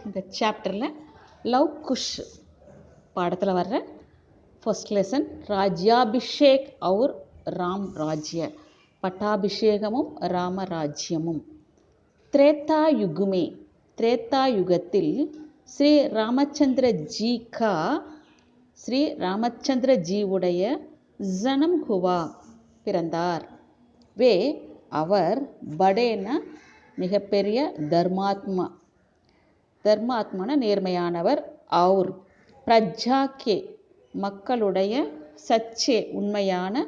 இந்த சாப்டரில் லவ் குஷ் பாடத்தில் வர்ற ஃபர்ஸ்ட் லெசன் ராஜ்யாபிஷேக் और ராம் ராஜ்ய, பட்டாபிஷேகமும் ராமராஜ்யமும். त्रेता युग में, त्रेता युगத்தில் ஸ்ரீ ராமச்சந்திர ஜி கா, ஸ்ரீ ராமச்சந்திர ஜி உடைய ஜனம் ஹுவா, பிறந்தார். வே அவர் படேன மிகப்பெரிய தர்மாத்மா, தர்மாத்மான நேர்மையானவர். और பிரஜா கே மக்களுடைய சச்சே உண்மையான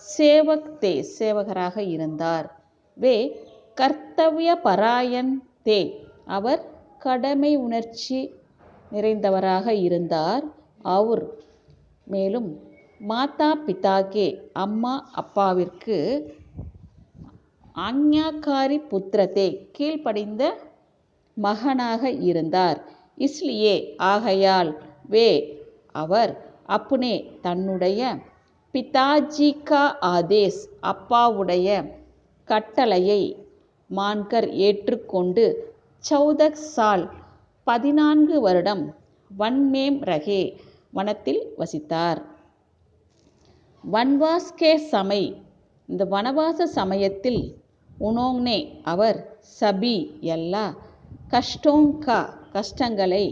சேவக் தே சேவகராக இருந்தார். வே கர்த்தவ்ய பராயன் தே அவர் கடமை உணர்ச்சி நிறைந்தவராக இருந்தார். और மேலும் மாதா பிதா கே அம்மா அப்பாவிற்கு ஆஞ்ஞாகாரி புத்திரத்தே கீழ்ப்படிந்த மகனாக இருந்தார். இஸ்லியே ஆகையால், வே அவர் அப்புனே தன்னுடைய பிதாஜி கா ஆதேஸ் அப்பாவுடைய கட்டளையை மான்கர் ஏற்றுக்கொண்டு 14 சால் 14 வருடம் வன்மேம் ரகே வனத்தில் வசித்தார். வன்வாஸ் கே சமை இந்த வனவாச சமயத்தில் உனோங்னே அவர் சபி எல்லா கஷ்டோங்கா கஷ்டங்களை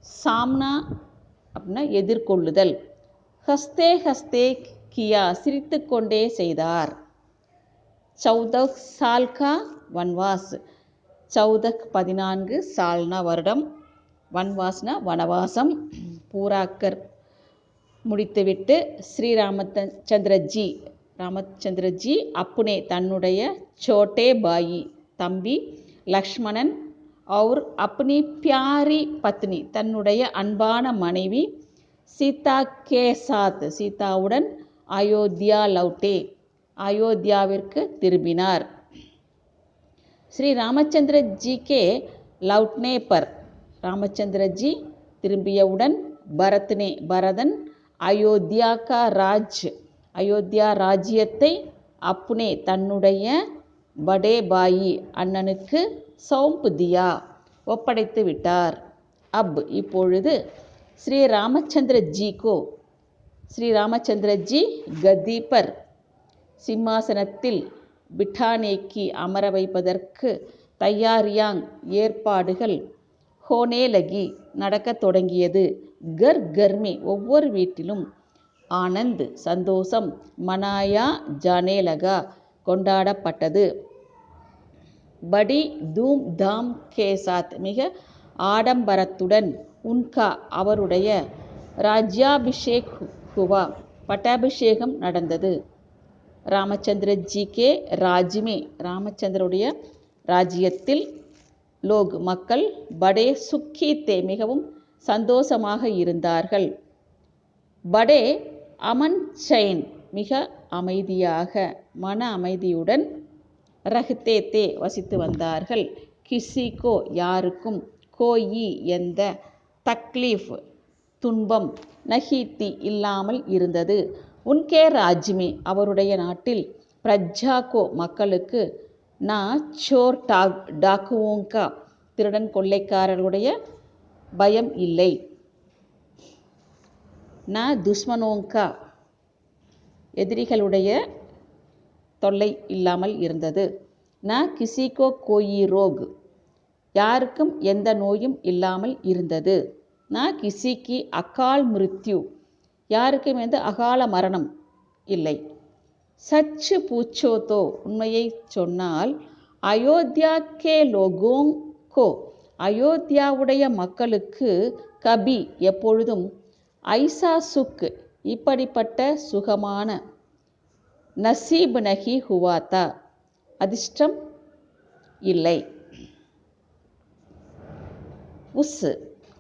சாம்னா அப்படின்னா எதிர்கொள்ளுதல், ஹஸ்தே ஹஸ்தே கியா சிரித்து கொண்டே செய்தார். 14 சால் கா வன்வாஸ், 14 14 சால்னா வருடம், வன்வாஸ்னா வனவாசம் பூராக்கர் முடித்துவிட்டு ஸ்ரீ ராமச்சந்திரஜி ராமச்சந்திரஜி அப்புனே தன்னுடைய சோட்டே பாயி தம்பி லக்ஷ்மணன் और अपनी प्यारी पत्नी தன்னுடைய அன்பான மனைவி சீதா கே சாத் சீதாவுடன் அயோத்தியா லௌட்டே அயோத்தியாவிற்கு திரும்பினார். ஸ்ரீ ராமச்சந்திர ஜி கே லௌட்னே பர் ராமச்சந்திரஜி திரும்பியவுடன் பரதன் அயோத்தியா கா ராஜ் அயோத்தியா ராஜ்யத்தை அப்புனே தன்னுடைய படே பாயி அண்ணனுக்கு சௌம்ப் தியா ஒப்படைத்து விட்டார். அப் இப்பொழுது ஸ்ரீ ராமச்சந்திர ஜி கோ ஸ்ரீ ராமச்சந்திர ஜி கதி பர் சிம்மாசனத்தில் பிட்டானேக்கி அமர வைப்பதற்கு தயாரியாங் ஏற்பாடுகள் ஹோனே லகி நடக்கத் தொடங்கியது. கர் கர்மி ஒவ்வொரு வீட்டிலும் ஆனந்த் சந்தோஷம் மனாயா ஜானே லகா கொண்டாடப்பட்டது. படி தூம் தாம் கே சாத் மிக ஆடம்பரத்துடன் உன்கா அவருடைய ராஜ்யாபிஷேக் ஹுவா பட்டாபிஷேகம் நடந்தது. ராமச்சந்திர ஜி கே ராஜ்மே ராமச்சந்திரனுடைய ராஜ்யத்தில் லோக் மக்கள் படே சுக்கி தே மிகவும் சந்தோஷமாக இருந்தார்கள். படே அமன் சைன் மிக அமைதியாக மன அமைதியுடன் ரஹ்தே தே வசித்து வந்தார்கள். கிசிகோ யாருக்கும் கோயி எந்த தக்லீஃப் துன்பம் நஹீத்தி இல்லாமல் இருந்தது. உன்கே ராஜ்மே அவருடைய நாட்டில் பிரஜாக்கோ மக்களுக்கு நா சோர் டாக்குவோங்கா திருடன் கொள்ளைக்காரர்களுடைய பயம் இல்லை. நா துஷ்மனோங்கா எதிரிகளுடைய தொல்லை இல்லாமல் இருந்தது. ந கிசிகோ கோயி ரோக் யாருக்கும் எந்த நோயும் இல்லாமல் இருந்தது. ந கிசிக்கு அகால் மிருத்யு யாருக்கும் எந்த அகால மரணம் இல்லை. சச்சு பூச்சோதோ உண்மையை சொன்னால் அயோத்தியா கே லோகோங்கோ அயோத்தியாவுடைய மக்களுக்கு கபி எப்பொழுதும் ஐசா சுக் இப்படிப்பட்ட சுகமான நசீப் நஹி ஹுவாத்தா அதிர்ஷ்டம் இல்லை. உஸ்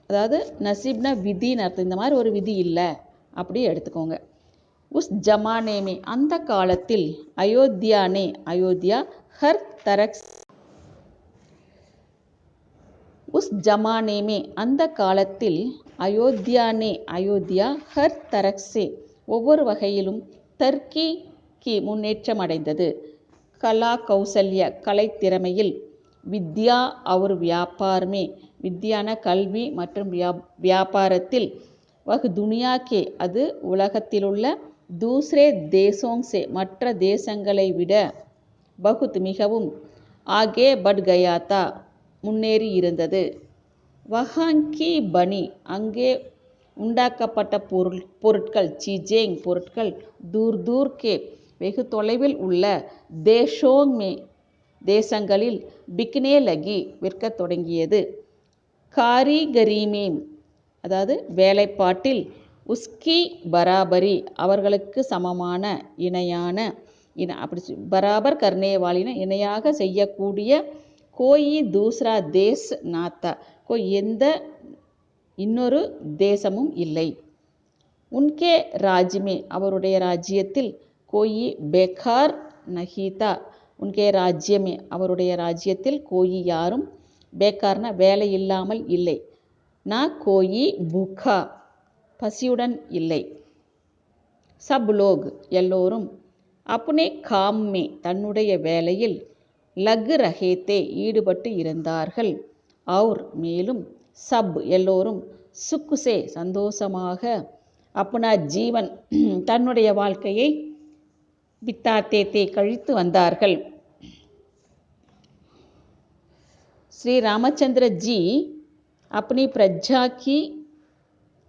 அதாவது நசீப்னா விதின்னு அர்த்தம். இந்த மாதிரி ஒரு விதி இல்லை அப்படி எடுத்துக்கோங்க. உஸ் ஜமானேமே அந்த காலத்தில் அயோத்தியானே அயோத்தியா ஹர் தரக் உஸ் ஜமானேமே அந்த காலத்தில் அயோத்தியானே அயோத்தியா ஹர் தரக்ஸே ஒவ்வொரு வகையிலும் தர்கி கி முன்னேற்றம் அடைந்தது. கலா கௌசல்ய கலைத்திறமையில், வித்யா और व्यापार में வித்யான கல்வி மற்றும் வியாபாரத்தில், வஹ் துனியா கே அது உலகத்திலுள்ள, தூஸ்ரே தேசோங் சே மற்ற தேசங்களை விட, பகுத் மிகவும், ஆகே பட் கயா தா முன்னேறி இருந்தது. வஹாங்கி பனி அங்கே உண்டாக்கப்பட்ட பொருட்கள், சீஜேங் பொருட்கள், தூர் தூர் கே வெகு தொலைவில் உள்ள, தேஷோங் மே தேசங்களில், பிக்னே லகி விற்கத் தொடங்கியது. காரிகரி மேம் அதாவது வேலைப்பாட்டில், உஸ்கி பராபரி அவர்களுக்கு சமமான, இணையான, அப்படி பராபர் கர்னேவாலின இணையாக செய்யக்கூடிய, கோயி தூஸ்ரா தேஸ் நாத்தா எந்த இன்னொரு தேசமும் இல்லை. உன்கே ராஜ்மே அவருடைய ராஜ்யத்தில், கோயி பெகார் நஹீதா உன்கே ராஜ்யமே அவருடைய ராஜ்யத்தில், கோயி யாரும், பேக்கார்னா வேலை இல்லாமல் இல்லை, நா கோயி பூக்கா பசியுடன் இல்லை. சப் லோக் எல்லோரும், அப்னே காம் மே தன்னுடைய வேலையில், லக் ரஹேத்தே ஈடுபட்டு இருந்தார்கள். அவுர் மேலும், சப் எல்லோரும், சுக்குசே சந்தோஷமாக, அப்னா ஜீவன் தன்னுடைய வாழ்க்கையை, பித்தாத்தே கழித்து வந்தார்கள். ஸ்ரீ ராமச்சந்திர ஜி அப்னி பிரஜா கி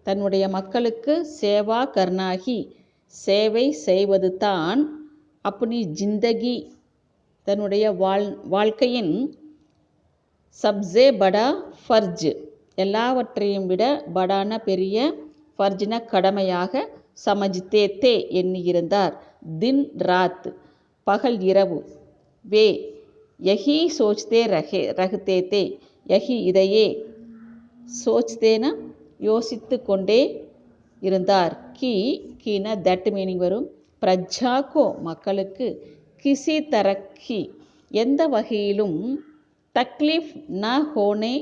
தன்னுடைய மக்களுக்கு, சேவா கர்னாகி சேவை செய்வது தான், அப்னி ஜிந்தகி தன்னுடைய வாழ்க்கையின், சப்சே படா ஃபர்ஜ் எல்லாவற்றையும் விட, படான பெரிய, ஃபர்ஜ்ன கடமையாக, சமஜ்தே தே எண்ணியிருந்தார். தின் ராத் பகல் இரவு, வே யஹி சோச்தே ரஹ்தே தே யஹி இதையே, சோச்தேன யோசித்து கொண்டே இருந்தார். கீன தட் மீனிங் வரும். பிரஜா கோ மக்களுக்கு, கிசி தரக்கி எந்த வகையிலும், தக்லீஃப் ந ஹோனே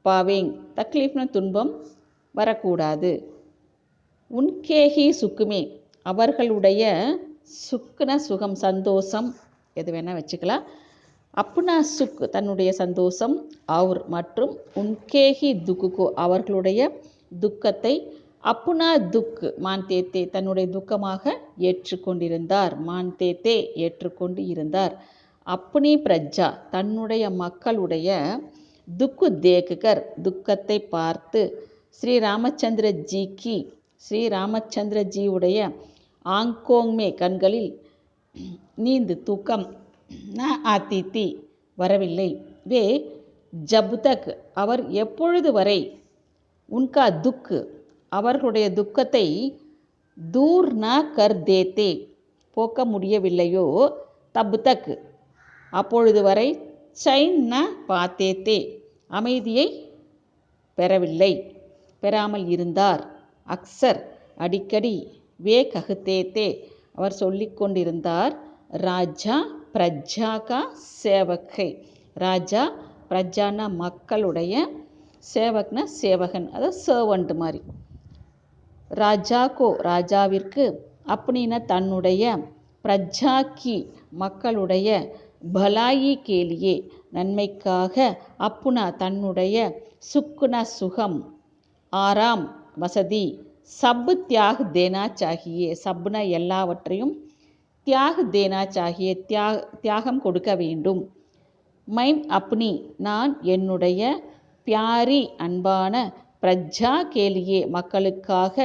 பாவேங் தக்லீஃப்னு துன்பம் வரக்கூடாது. உன்கேஹி சுக்குமே அவர்களுடைய, சுக்குன சுகம் சந்தோஷம் எது வேணால் வச்சுக்கலாம். அப்னா சுக் தன்னுடைய சந்தோஷம், அவுர் மற்றும், உன்கேஹி துக்குகோ அவர்களுடைய துக்கத்தை, அப்னா துக் மான்தேத்தே தன்னுடைய துக்கமாக ஏற்றுக்கொண்டிருந்தார். மான்தேத்தே ஏற்றுக்கொண்டு இருந்தார். அப்னி பிரஜா தன்னுடைய மக்களுடைய, துக்கு தேக்குகர் துக்கத்தை பார்த்து, ஸ்ரீ ராமச்சந்திர ஜிக்கு ஸ்ரீ ராமச்சந்திர ஜியுடைய, ஆங்கோங்மே கண்களில், நீந்து தூக்கம், ந ஆத்தித்தி வரவில்லை. வே ஜப்தக் அவர் எப்பொழுது வரை, உன்கா துக் அவர்களுடைய துக்கத்தை, தூர் ந கர் தேத்தே போக்க முடியவில்லையோ, தப்தக் அப்பொழுது வரை, சைன் ந பாத்தேத்தே அமைதியை பெறாமல் இருந்தார். அக்சர் அடிக்கடி, வே கஹ்தேத்தே அவர் சொல்லிக் கொண்டிருந்தார். ராஜா பிரஜா கா சேவகை ராஜா பிரஜானா மக்களுடைய, சேவக்னா சேவகன் அதாவது சர்வன்ட் மாதிரி. ராஜா கோ ராஜாவிற்கு, அப்னின தன்னுடைய, பிரஜா கி மக்களுடைய, பலாயி கேலியே நன்மைக்காக, அப்புனா தன்னுடைய, சுக்குன சுகம், ஆராம் வசதி, சப் தியாக் தேனா சாகியே சப்ன எல்லாவற்றையும், தியாக் தேனா சாகியே தியாகம் கொடுக்க வேண்டும். மைம் அப்னி நான் என்னுடைய, பியாரி அன்பான, பிரஜா கேலியே மக்களுக்காக,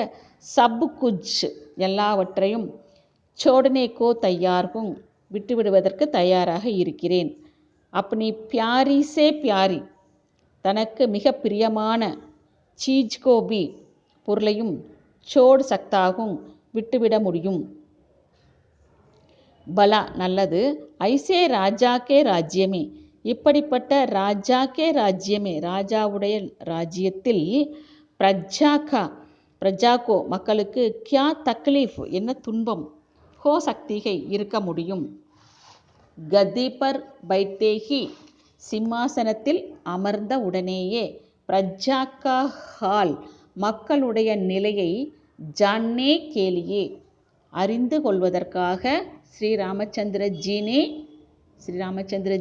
சப் குஜ் எல்லாவற்றையும், சோடனே கோ தயார்கும் விட்டுவிடுவதற்கு தயாராக இருக்கிறேன். அப்னி பியாரி சே பியாரி தனக்கு மிக பிரியமான, சீஜ் கோபி பொருளையும், சோட் சக்தாகும் விட்டுவிட முடியும். பலா நல்லது, ஐசே ராஜா கே ராஜ்யமே இப்படிப்பட்ட ராஜா கே ராஜ்யமே ராஜாவுடைய ராஜ்யத்தில், பிரஜாக்கோ மக்களுக்கு, கியா தக்லீஃப் என்ன துன்பம், ஹோ சக்திகை இருக்க முடியும். கதி பர் பைத்தேஹி சிம்மாசனத்தில் அமர்ந்த உடனேயே, பிரஜா கா ஹால் மக்களுடைய நிலையை, ஜான்னே கேலியே அறிந்து கொள்வதற்காக, ஸ்ரீ ராமச்சந்திர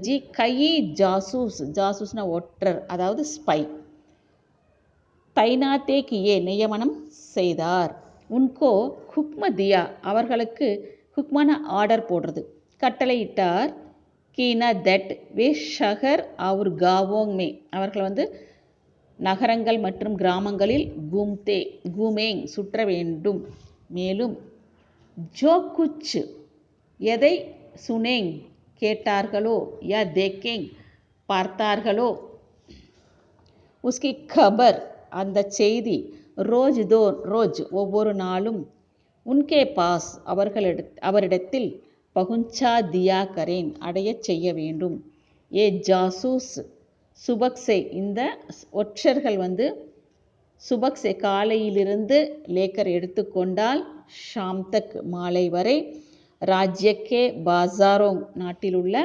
ஜி கயி ஜாசூஸ்னா ஒற்றர் அதாவது ஸ்பை தைனாத்தே கியே நியமனம் செய்தார். உன்கோ ஹுக்ம தியா அவர்களுக்கு ஹுக்மான ஆர்டர் போடுறது, கட்டளையிட்டார். கீனா தட் வே ஷஹர் அவர் காவோங் மே அவர்கள் நகரங்கள் மற்றும் கிராமங்களில் கூமேங் சுற்ற வேண்டும். மேலும் ஜோ குச் எதை சுனேங் கேட்டார்களோ யா தேக்கேங் பார்த்தார்களோ உஸ்கி கபர் அந்த செய்தி ரோஜ் ஒவ்வொரு நாளும் உன்கே பாஸ் அவரிடத்தில் பகுஞ்சா தியா கரேன் அடையச் செய்ய வேண்டும். ஏ ஜாசூஸ் சுபக்ஸே இந்த ஒற்றர்கள் சுபக்ஸே காலையிலிருந்து லேக்கர் எடுத்துக்கொண்டால் ஷாம் தக் மாலை வரை ராஜ்யக்கே பாசாரோங் நாட்டிலுள்ள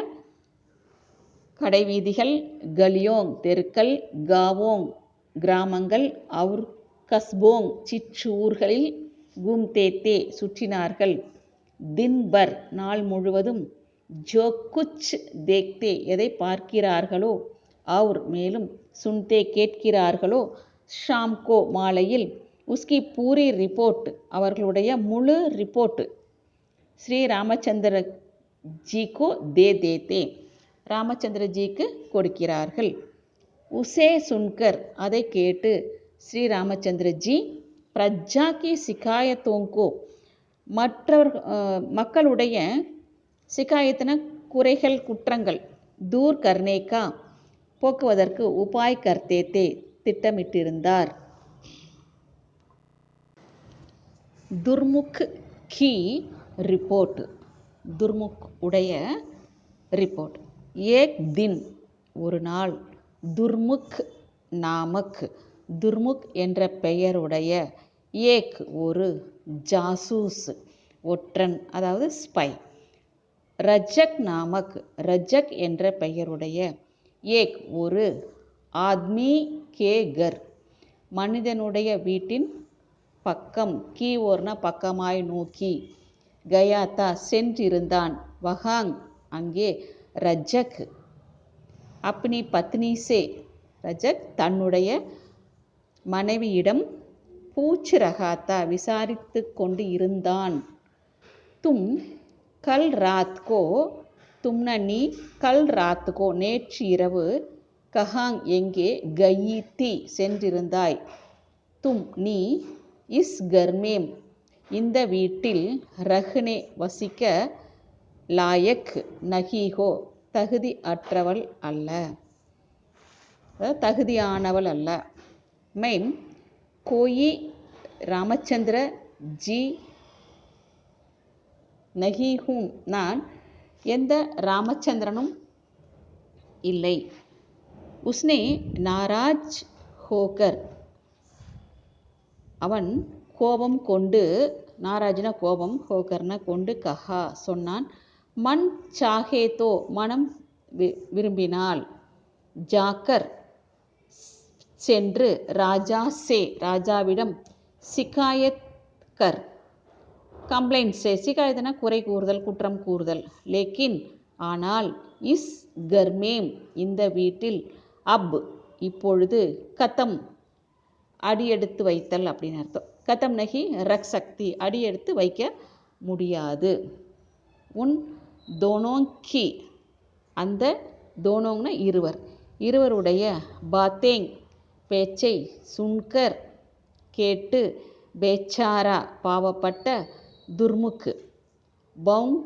கடைவீதிகள், கலியோங் தெருக்கள், காவோங் கிராமங்கள், அவுர் கஸ்போங் சிற்றூர்களில் கூம்தேத்தே சுற்றினார்கள். தின்பர் நாள் முழுவதும், ஜோ குச் தேக்தே எதை பார்க்கிறார்களோ, அவுர் மேலும் சுன்தே கேட்கிறார்களோ, ஷாம்கோ மாலையில், உஸ்கி பூரி ரிப்போர்ட் அவர்களுடைய முழு ரிப்போர்ட் ஸ்ரீ ராமச்சந்திர ஜிக்கோ தேத்தே ராமச்சந்திரஜிக்கு கொடுக்கிறார்கள். உசே சுன்கர் அதை கேட்டு ஸ்ரீ ராமச்சந்திரஜி பிரஜா கி சிகாயத்தோங்கோ மக்களுடைய சிகாயத்தின குறைகள் குற்றங்கள் தூர் கர்னேகா போக்குவதற்கு உபாய் கர்த்தேத்தே திட்டமிட்டிருந்தார். துர்முக் கி ரிப்போர்ட் துர்முக் உடைய ரிப்போர்ட். ஏக் தின் ஒரு நாள், துர்முக் நாமக் துர்முக் என்ற பெயருடைய, ஏக் ஒரு, ஜாசூஸ் ஒற்றன் அதாவது ஸ்பை, ரஜக் நாமக் ரஜக் என்ற பெயருடைய, ஏக் ஒரு, ஆத்மி கே கர் மனிதனுடைய வீட்டின் பக்கம், கீ ஓர்னா பக்கமாய் நோக்கி, கயாத்தா சென்றிருந்தான், வஹாங் அங்கே, ரஜக் அப்னி பத்னி சே ரஜக் தன்னுடைய மனைவியிடம், பூச் ரகாத்தா விசாரித்து கொண்டு இருந்தான். தும் கல் ராத்கோ தும்னா நீ, கல் ராத்கோ நேற்று இரவு, கஹாங் எங்கே, கயீத்தி சென்றிருந்தாய், தும் நீ, இஸ் கர்மேம் இந்த வீட்டில், ரஹ்னே வசிக்க, லாயக் நஹீஹோ தகுதி அற்றவள் அல்ல, தகுதியானவள் அல்ல. மைம் கோயி ராமச்சந்திர ஜி நஹீஹூம் நான் எந்த ராமச்சந்திரனும் இல்லை. உஸ்னே நாராஜ் ஹோகர் அவன் கோபம் கொண்டு, நாராஜ்னா கோபம், ஹோகர்னா கொண்டு, கஹா சொன்னான், மன் சாஹேதோ மனம் விரும்பினால், ஜாக்கர் சென்று, ராஜா சே ராஜாவிடம், சிகாயத் கர் கம்ப்ளைண்ட் சே சிகாயத்னா குறை கூறுதல் குற்றம் கூறுதல், லேக்கின் ஆனால், இஸ் கர்மேம் இந்த வீட்டில், அப் இப்பொழுது, கதம் அடியெடுத்து வைத்தல் அப்படின்னு அர்த்தம். கதம் நகி ரக் சக்தி அடியெடுத்து வைக்க முடியாது. உன் தோனோங் கி அந்த தோனோங்னா இருவர், இருவருடைய, பாத்தேங் பேச்சை, சுன்கர் கேட்டு, பேச்சாரா பாவப்பட்ட, துர்முக் பவுங்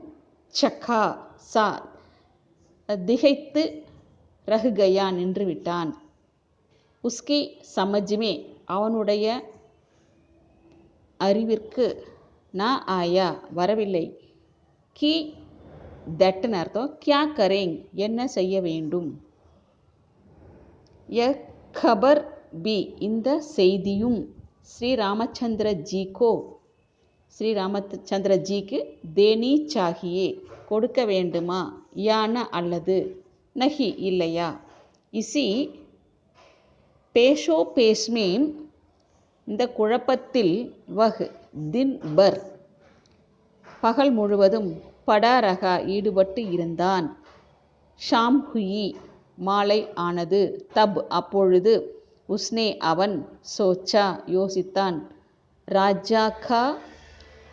சக்கா சா திகைத்து, ரஹ்கயா நின்று விட்டான். உஸ்கி சமஜ்மே அவனுடைய அறிவிற்கு, நா ஆயா வரவில்லை, கி தட்னு அர்த்தம், கியா கரேங் என்ன செய்ய வேண்டும், ய கபர் பி இந்த செய்தியும், ஸ்ரீ ராமச்சந்திர ஜிகோ ஸ்ரீ ராமச்சந்திர ஜிக்கு, தேனி சாகியே கொடுக்க வேண்டுமா, யான அல்லது, நஹி இல்லையா, இசி பேஷோ பேஸ்மேன் இந்த குழப்பத்தில், வஹ் தின் பர் பகல் முழுவதும், படா ரகா ஈடுபட்டு இருந்தான், ஷாம் ஹுயி மாலை ஆனது, தப் அப்பொழுது, உஸ்னே அவன், சோச்சா யோசித்தான், ராஜா கா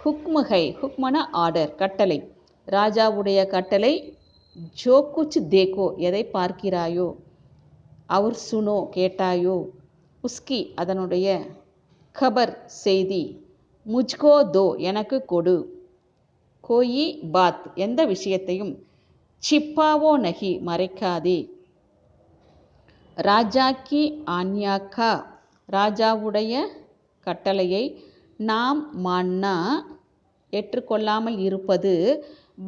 ஹுக்ம் ஹை, ஹுக்மனா ஆர்டர் கட்டளை, ராஜாவுடைய கட்டளை, ஜோ குச் தேக்கோ எதை பார்க்கிறாயோ, அவர் சுனோ கேட்டாயோ, உஸ்கி அதனுடைய, கபர் செய்தி, முஜ்கோ தோ எனக்கு கொடு, கோயி பாத் எந்த விஷயத்தையும், சிப்பாவோ நகி மறைக்காதே, ராஜா கி ஆன்யா கா ராஜாவுடைய கட்டளையை நாம் மான்னா ஏற்றுக்கொள்ளாமல் இருப்பது,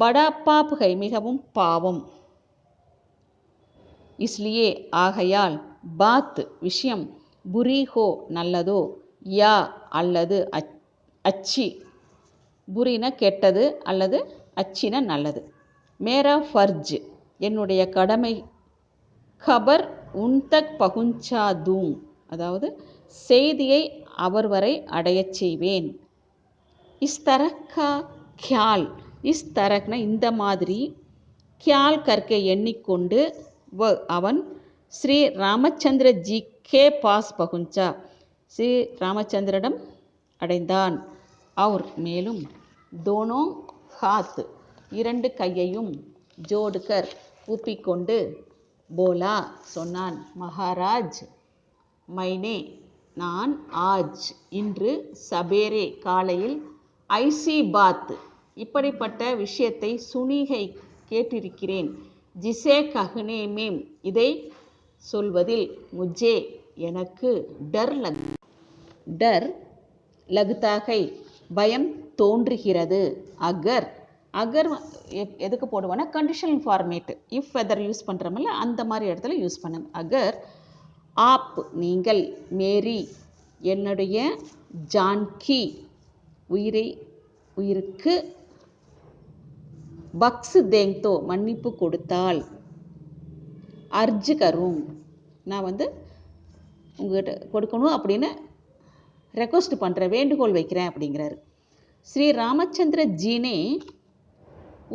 படா பாப் ஹை மிகவும் பாவம், இஸ்லியே ஆகையால், பாத் விஷயம், புரி ஹோ நல்லதோ, யா அல்லது அச்சி, புரின கெட்டது அல்லது அச்சின நல்லது, மேரா ஃபர்ஜ் என்னுடைய கடமை, கபர் உன்தக் பகுஞ்சா தூங் அதாவது செய்தியை அவர் வரை அடையச் செய்வேன், இஸ் தரக்கா கியால், இஸ் தரக்னா இந்த மாதிரி, கியால் கற்கை எண்ணிக்கொண்டு, அவன் ஸ்ரீ ராமச்சந்திர ஜி கே பாஸ் பகுஞ்சா ஸ்ரீ ராமச்சந்திரனிடம் அடைந்தான், அவர் மேலும், தோனோ ஹாத் இரண்டு கையையும், ஜோடுகர் கூப்பிக்கொண்டு, போலா சொன்னான், மகாராஜ் மைனே நான், ஆஜ் இன்று, சபேரே காலையில், ஐசி பாத் இப்படிப்பட்ட விஷயத்தை, சுனிகை கேட்டிருக்கிறேன், ஜிசே கஹ்னே மேம் இதை சொல்வதில், முஜே எனக்கு, டர் லகுதாகை பயம் தோன்றுகிறது, அகர் அகர் எதுக்கு போடுவோன்னா conditional format, if whether use பண்ணுறோமில்ல அந்த மாதிரி இடத்துல யூஸ் பண்ணுங்க, அகர் ஆப் நீங்கள், மேரி என்னுடைய, ஜான்கி உயிருக்கு, பக்ஸ் தேங்தோ மன்னிப்பு கொடுத்தால், அர்ஜ் கரும் நான் உங்ககிட்ட கொடுக்கணும் அப்படின்னு ரெக்வஸ்ட் பண்ணுறேன், வேண்டுகோள் வைக்கிறேன் அப்படிங்கிறாரு. ஸ்ரீ ராமச்சந்திர ஜீனே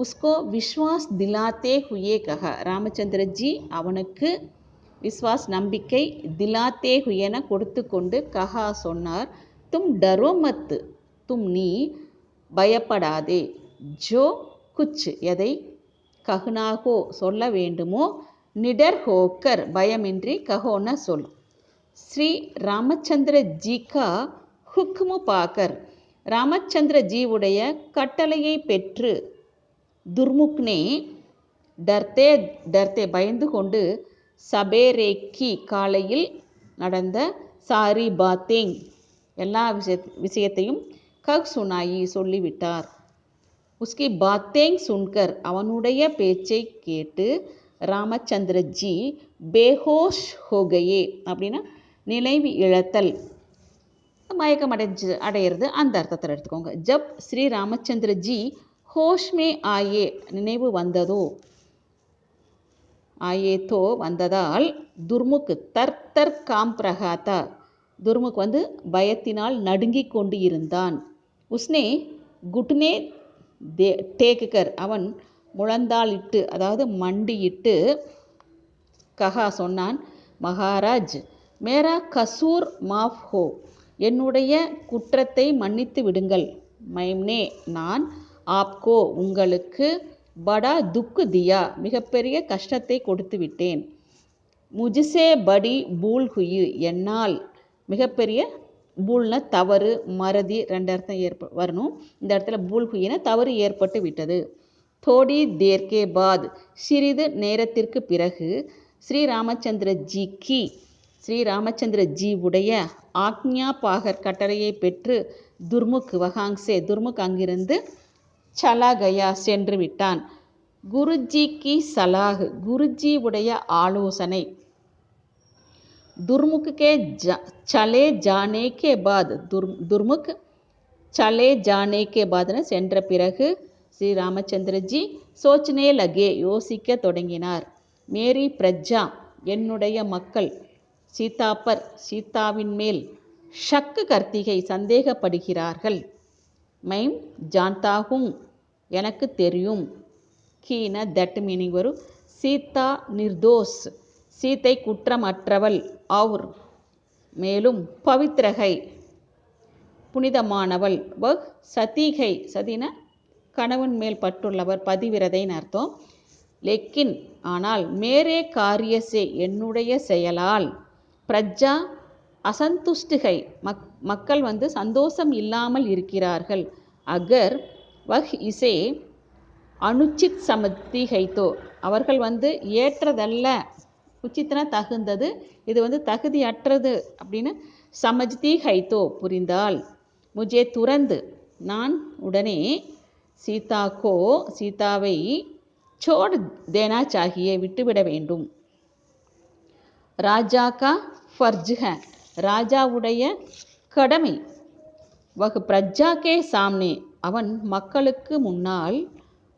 உஸ்கோ விஸ்வாஸ் திலாத்தே ஹுயே கஹா, ராமச்சந்திர ஜி அவனுக்கு விஸ்வாஸ் நம்பிக்கை, திலாத்தே ஹுயேன கொடுத்து கொண்டு, கஹா சொன்னார், தும் டரோ மத் தும் நீ பயப்படாதே, ஜோ குச் எதை, கஹ்னாகோ சொல்ல வேண்டுமோ, நிடர் ஹோக்கர் பயமின்றி, கஹோன சொல், ஸ்ரீ ராமச்சந்திர ஜி கா ஹுக்மு பாக்கர் ராமச்சந்திர ஜீவுடைய கட்டளையை பெற்று, துர்முக்னே டர்தே டர்தே பயந்து கொண்டு, சபேரேக்கி காலையில் நடந்த, சாரி பாத்தேங் எல்லா விஷயத்தையும், கஹ் சுனாயி சொல்லிவிட்டார், உஸ்கி பாத்தேங் சுன்கர் அவனுடைய பேச்சை கேட்டு, ராமச்சந்திர ஜி பேஹோஷ் ஹோகையே அப்படின்னா நினைவு இழத்தல், மயக்கம் அடையிறது அந்த அர்த்தத்தில் எடுத்துக்கோங்க. ஜப் ஸ்ரீ ராமச்சந்திர ஜி ஹோஷ்மே ஆயே நினைவு வந்ததோ, ஆயேதோ வந்ததால், துர்முக் தர் காம் பிரகாத்தா துர்முக் பயத்தினால் நடுங்கிக் கொண்டு இருந்தான், உஸ்னே குட்னே டேக்குகர் அவன் முழந்தாளிட்டு அதாவது மண்டியிட்டு, கஹா சொன்னான், மகாராஜ் மேரா கசூர் மாஃப் ஹோ என்னுடைய குற்றத்தை மன்னித்து விடுங்கள், மைம்னே நான், ஆப்கோ உங்களுக்கு, படா துக்கு தியா மிகப்பெரிய கஷ்டத்தை கொடுத்து விட்டேன், முஜிசே படி பூல் ஹுயு என்னால் மிகப்பெரிய, பூல்ன தவறு, மறதி ரெண்டு அர்த்தம் வரணும், இந்த இடத்துல பூல் ஹுயின தவறு ஏற்பட்டு விட்டது, தோடி தேர்கே பாத் சிறிது நேரத்திற்கு பிறகு, ஸ்ரீ ராமச்சந்திர ஜி கி ஸ்ரீ ராமச்சந்திர ஜி உடைய, ஆக்ஞா பாகர் கட்டளையை பெற்று, துர்முக் வஹாங்சே துர்முக் அங்கிருந்து, சலா கயா சென்று விட்டான், குருஜி கி சலாஹ் குருஜி உடைய ஆலோசனை, துர்முக் கே சலே ஜானே கே பாத் துர்முக் சலே ஜானே கே பாத்னு சென்ற பிறகு, ஸ்ரீ ராமச்சந்திரஜி சோச்னே லகே யோசிக்க தொடங்கினார், மேரி பிரஜா என்னுடைய மக்கள், சீதாப்பர் சீதாவின் மேல், ஷக்கு கர்த்திகை சந்தேகப்படுகிறார்கள், மைம் ஜான்தாகும் எனக்கு தெரியும், கீன தட் மீனிங் சீதா நிர்தோஷ் சீத்தை குற்றமற்றவள், அவர் மேலும் பவித்ரகை புனிதமானவள், வஹ் சதிகை சதின கணவன் மேல் பட்டுள்ளவர், பதிவிரதைன்னு அர்த்தம். லெக்கின் ஆனால், மேரே காரியசே என்னுடைய செயலால், பிரஜா அசந்துஷ்டிகை மக்கள் சந்தோஷம் இல்லாமல் இருக்கிறார்கள். அகர் வஹ் இசே அனுச்சித் சமத்தி ஹைத்தோ அவர்கள் ஏற்றதல்ல, உச்சித்தன தகுந்தது, இது தகுதியற்றது அப்படின்னு சமஜ்தி ஹைத்தோ புரிந்தால், முஜே துறந்து நான் உடனே சீதாவை சோட் தேனா சாகியே விட்டுவிட வேண்டும். ராஜா கா ஃபர்ஜ் ஹை ராஜாவுடைய கடமை, வஹ் பிரஜா கே சாம்னே அவன் மக்களுக்கு முன்னால்,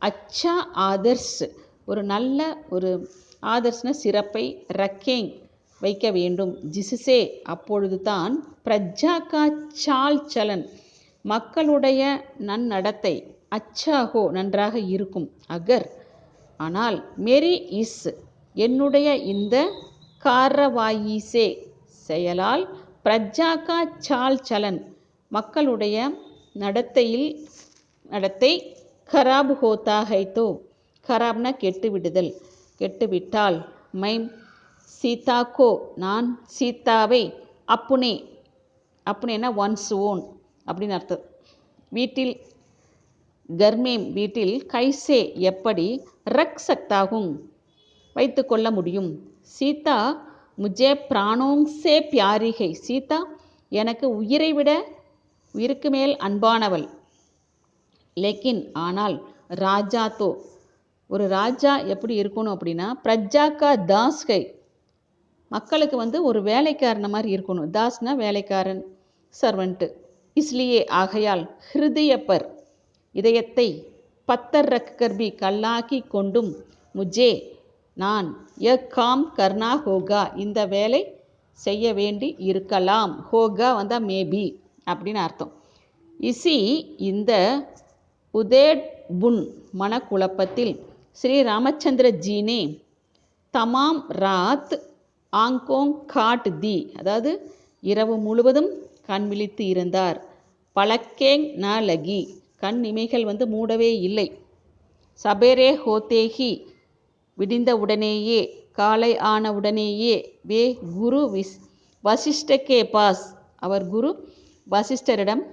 அச்சா ஆதர்ஸ் ஒரு நல்ல ஒரு ஆதர்ஸ்ன சிறப்பை, ரக்கேங் வைக்க வேண்டும். ஜிசுசே அப்பொழுது தான், பிரஜா கா சால் சலன் மக்களுடைய நன்னடத்தை, அச்சாஹோ நன்றாக இருக்கும். அகர் ஆனால், மேரி இஸ் என்னுடைய இந்த காரவாயிசே செயலால், பிரஜா கா சால் சலன் மக்களுடைய நடத்தை खराब होता है तो खराबना கெட்டுவிடுதல் கெட்டுவிட்டால், மைம் சீதாக்கோ நான் சீதாவை, அப்புனேனா ஒன்ஸ் ஓன் அப்படின்னு அர்த்தம், வீட்டில் கர்மேம் வீட்டில், கைசே எப்படி, ரக் சக்தாகும் வைத்து கொள்ள முடியும். சீதா முஜே பிராணோங் சே பியாரி ஹை சீதா எனக்கு உயிரை விட உயிருக்கு மேல் அன்பானவள். லேக்கின் ஆனால், ராஜா தோ ஒரு ராஜா எப்படி இருக்கணும் அப்படின்னா, பிரஜா கா தாஸ் கை மக்களுக்கு ஒரு வேலைக்காரன மாதிரி இருக்கணும். தாஸ்னா வேலைக்காரன், சர்வெண்ட்டு. இஸ்லியே ஆகையால், ஹிருதய பர் இதயத்தை, பத்தர் ரக்கர் பி கல்லாக்கி கொண்டும், முஜே நான், ய காம் கர்னா ஹோகா இந்த வேலை செய்ய வேண்டி இருக்கலாம். ஹோகா மேபி அப்படின்னு அர்த்தம். இசி இந்த உதேட் புன் மனக்குழப்பத்தில், ஸ்ரீ ராமச்சந்திர ஜீனே தமாம் ராத் ஆங்கோங் காட் தி அதாவது இரவு முழுவதும் கண் விழித்து இருந்தார். பழக்கேங் ந லகி கண் இமைகள் மூடவே இல்லை. சபேரே ஹோதேஹி விடிந்த உடனேயே, காலை ஆன உடனேயே, வே குரு வசிஷ்ட கே பாஸ் அவர் குரு வசிஷ்டரிடம்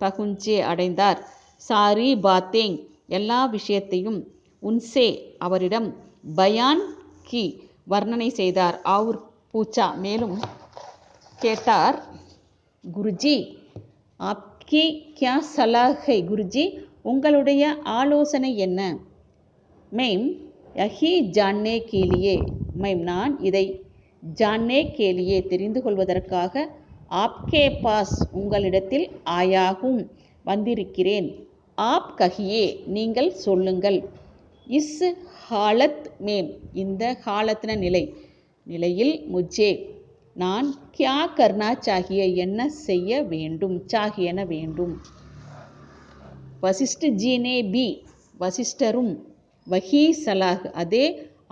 பகுஞ்சே அடைந்தார். சாரி பாத்தேங் எல்லா விஷயத்தையும், உன்சே அவரிடம், பயான் கி வர்ணனை செய்தார். ஆவுர் பூச்சா மேலும் கேட்டார். குருஜி ஆப்கி கியா சலாஹ் ஹை குருஜி உங்களுடைய ஆலோசனை என்ன? மைம் யஹி ஜான்னே கேலியே மைம் நான் இதை ஜான்னே கேலியே தெரிந்து கொள்வதற்காக, ஆப்கே பாஸ் உங்களிடத்தில் ஆயாகும் வந்திருக்கிறேன். ஆப் கஹியே நீங்கள் சொல்லுங்கள். இஸ் ஹாலத் மேம் இந்த ஹாலத்ன நிலையில், முஜே நான், கியா கர்னா சாகிய என்ன செய்ய வேண்டும், சாகியன வேண்டும். வசிஷ்ட ஜீனே பி வசிஷ்டரும், வஹி சலாஹ் அதே